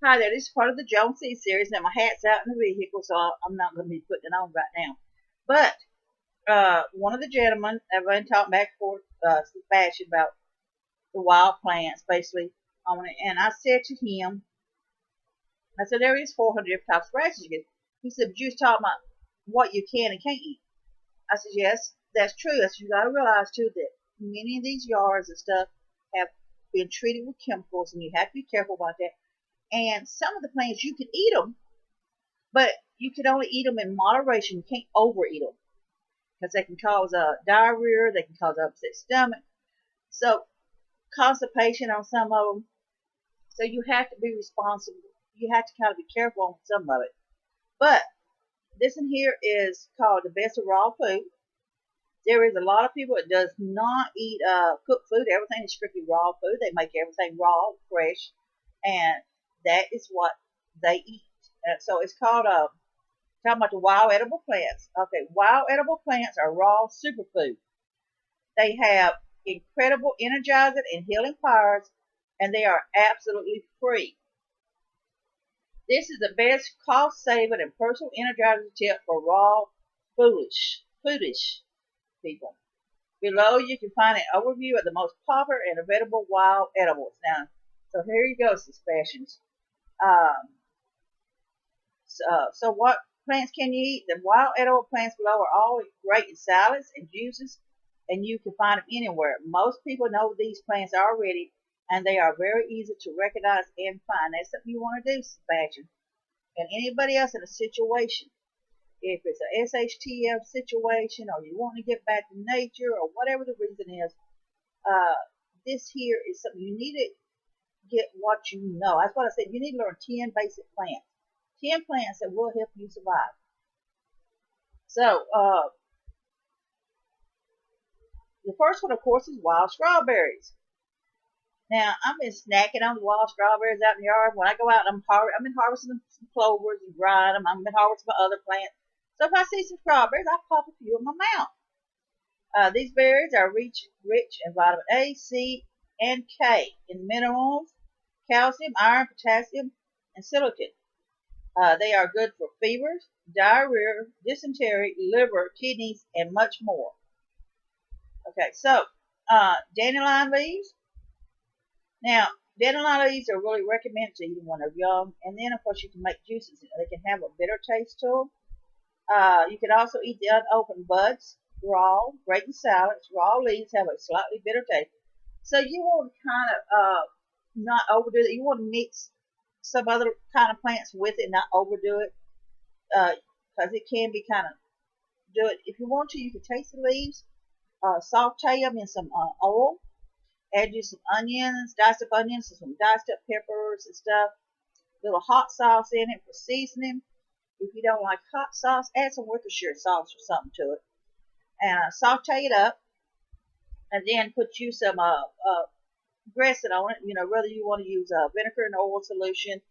Hi there, this is part of the Joan C series. Now, my hat's out in the vehicle, so I'm not going to be putting it on right now. But one of the gentlemen, I've been talking back and forth some fashion about the wild plants, basically. And I said to him, I said, there is 400 different types of grasses. He said, but you was talking about what you can and can't eat. I said, yes, that's true. I said, you got to realize, too, that many of these yards and stuff have been treated with chemicals, and you have to be careful about that. And some of the plants, you can eat them, but you can only eat them in moderation. You can't overeat them because they can cause diarrhea, they can cause upset stomach, so constipation on some of them. So you have to be responsible. You have to kind of be careful on some of it. But this in here is called the best of raw food. There is a lot of people that does not eat cooked food. Everything is strictly raw food. They make everything raw, fresh, and that is what they eat. So it's called talking about the wild edible plants. Okay, wild edible plants are raw superfood. They have incredible energizing and healing powers, and they are absolutely free. This is the best cost-saving and personal energizer tip for raw, foodish people. Below, you can find an overview of the most popular and available wild edibles. Now, so here you go, Suspicious. Um, so what plants can you eat? The wild edible plants below are all great in salads and juices, and you can find them anywhere. Most people know these plants already, and they are very easy to recognize and find. That's something you want to do, Sebastian, and anybody else in a situation. If it's a SHTF situation, or you want to get back to nature, or whatever the reason is, uh, this here is something you need to get what you know. That's what I said. You need to learn 10 basic plants. 10 plants that will help you survive. So, the first one, of course, is wild strawberries. Now, I've been snacking on the wild strawberries out in the yard. When I go out, I've been harvesting some clovers and drying them. I've been harvesting my other plants. So if I see some strawberries, I pop a few in my mouth. These berries are rich in vitamin A, C, and K, in minerals, calcium, iron, potassium, and silicon. They are good for fevers, diarrhea, dysentery, liver, kidneys, and much more. Okay, so dandelion leaves. Now, dandelion leaves are really recommended to eat when they're young, and then of course you can make juices. They can have a bitter taste to them. You can also eat the unopened buds, raw, great in salads. Raw leaves have a slightly bitter taste. So you want to kind of not overdo it. You want to mix some other kind of plants with it, not overdo it, because it can be kind of do it. If you want to, you can taste the leaves, saute them in some oil, add you some onions, diced up onions, some diced up peppers and stuff. Little hot sauce in it for seasoning. If you don't like hot sauce, add some Worcestershire sauce or something to it, and saute it up, and then put you some dressing on it. You know, whether you want to use vinegar and oil solution,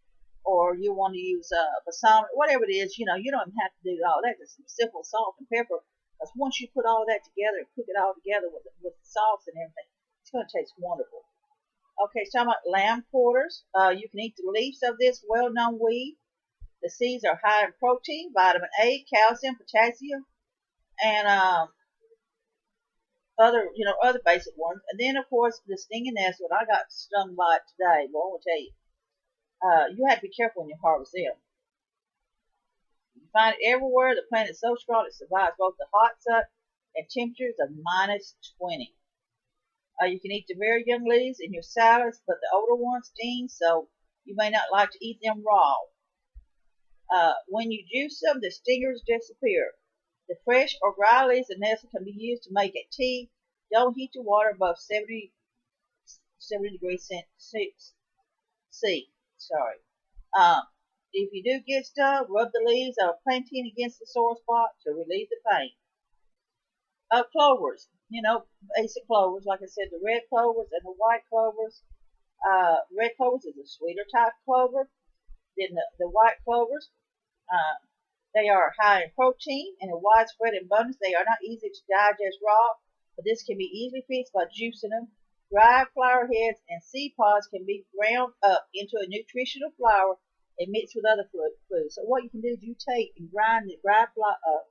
or you want to use balsamic, whatever it is. You know, you don't have to do all that. Just some simple salt and pepper. Because once you put all that together and cook it all together with the sauce and everything, it's going to taste wonderful. Okay, so talking about lamb quarters. You can eat the leaves of this well-known weed. The seeds are high in protein, vitamin A, calcium, potassium, and other basic ones. And then, of course, the stinging nestle. I got stung by it today. Well, I will tell you, you have to be careful when you harvest them. You find it everywhere. The plant is so strong it survives both the hot sun and temperatures of -20. You can eat the very young leaves in your salads, but the older ones sting, so you may not like to eat them raw. When you juice them, the stingers disappear. The fresh or dry leaves of nestle can be used to make a tea. Don't heat your water above 70 degrees C. Sorry. Um, if you do get stung, rub the leaves of a plantain against the sore spot to relieve the pain. Clovers. You know, basic clovers. Like I said, the red clovers and the white clovers. Red clovers is a sweeter type clover than the white clovers. Uh, they are high in protein and in widespread abundance. They are not easy to digest raw, but this can be easily fixed by juicing them. Dried flower heads and seed pods can be ground up into a nutritional flour and mixed with other foods. So what you can do is you take and grind the dried flour up.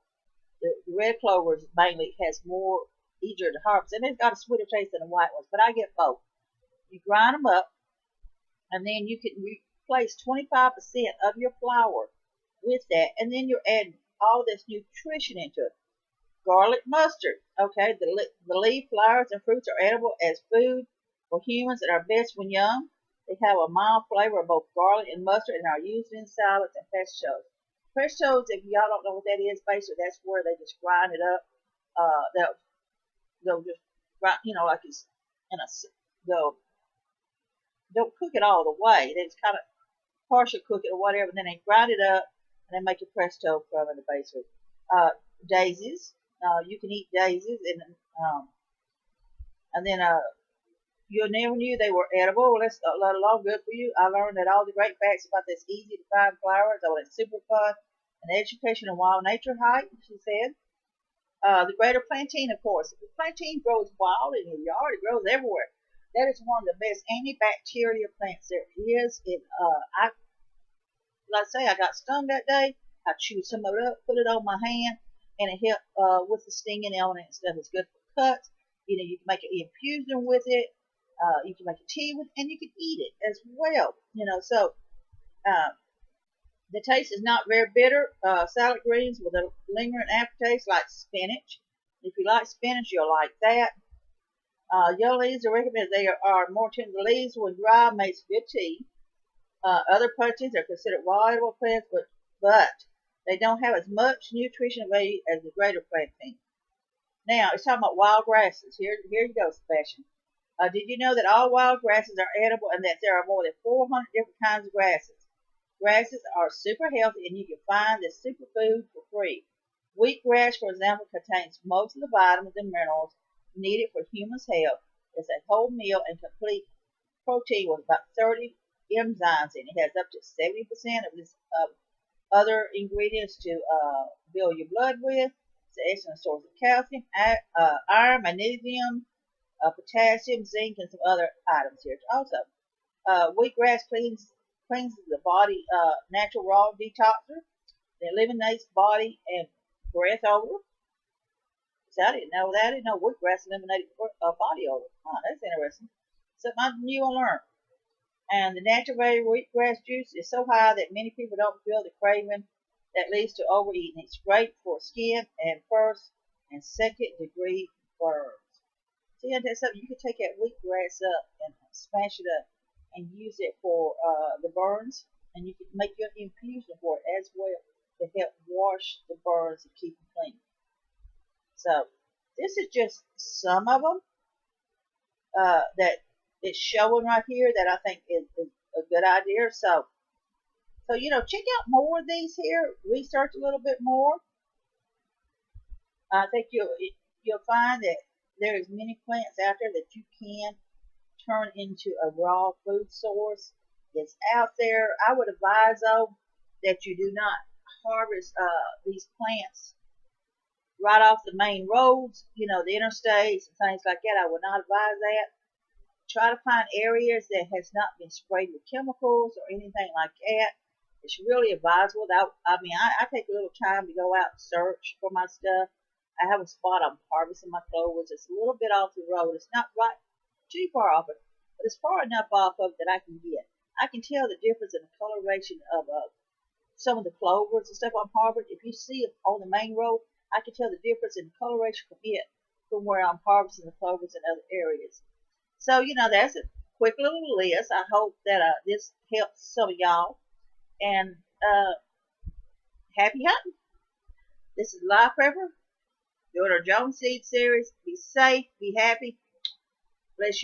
The red clover mainly has more easier to harvest, and it's got a sweeter taste than the white ones. But I get both. You grind them up, and then you can replace 25% of your flour with that, and then you're adding all this nutrition into it. Garlic mustard. Okay, the leaf, flowers, and fruits are edible as food for humans and are best when young. They have a mild flavor of both garlic and mustard and are used in salads and pestos. Pestos, if y'all don't know what that is, basically that's where they just grind it up. They'll just grind, like it's in a they'll don't cook it all the way. They just kind of partial cook it or whatever, and then they grind it up and they make a presto from it basically. Daisies. You can eat daisies, and then you never knew they were edible. Well, that's a lot of good for you. I learned that all the great facts about this easy to find flowers. Oh, it's super fun. An education in wild nature hike, she said. The greater plantain, of course. The plantain grows wild in your yard. It grows everywhere. That is one of the best antibacterial plants there is. Like I say, I got stung that day. I chewed some of it up, put it on my hand, and it helped with the stinging element and stuff. It's good for cuts. You can make an infusion with it. You can make a tea with it, and you can eat it as well. So the taste is not very bitter. Salad greens with a lingering aftertaste like spinach. If you like spinach, you'll like that. Yellow leaves are recommended. They are more tender leaves when dry, makes good tea. Other plantains are considered wild edible plants, but they don't have as much nutrition value as the greater plantain. Now, it's talking about wild grasses. Here you go, Sebastian. Did you know that all wild grasses are edible and that there are more than 400 different kinds of grasses? Grasses are super healthy and you can find this superfood for free. Wheatgrass, for example, contains most of the vitamins and minerals needed for humans' health. It's a whole meal and complete protein with about 30 enzymes in it. It has up to 70% of this other ingredients to build your blood with. It's an excellent source of calcium, iron, magnesium, potassium, zinc, and some other items here also. Wheatgrass cleanses the body natural raw detoxer. It eliminates body and breath odor. So I didn't know that. I didn't know wheatgrass eliminated body odor. Oh, that's interesting. Something new I learned. And the natural value of wheatgrass juice is so high that many people don't feel the craving that leads to overeating. It's great for skin and first and second degree burns. See, that's something you can take that wheatgrass up and smash it up and use it for the burns, and you can make your infusion for it as well to help wash the burns and keep them clean. So this is just some of them that it's showing right here that I think is a good idea. So check out more of these here. Research a little bit more. I think you'll find that there's many plants out there that you can turn into a raw food source. It's out there. I would advise though that you do not harvest these plants right off the main roads, the interstates and things like that. I would not advise that. Try to find areas that has not been sprayed with chemicals or anything like that. It's really advisable. I take a little time to go out and search for my stuff. I have a spot I'm harvesting my clovers. It's a little bit off the road. It's not right too far off it, but it's far enough off of it that I can get. I can tell the difference in the coloration of some of the clovers and stuff I'm harvesting. If you see it on the main road, I can tell the difference in the coloration from it from where I'm harvesting the clovers in other areas. So, that's a quick little list. I hope that this helps some of y'all. And happy hunting. This is Live Prepper doing our Jones Seed series. Be safe, be happy. Bless you.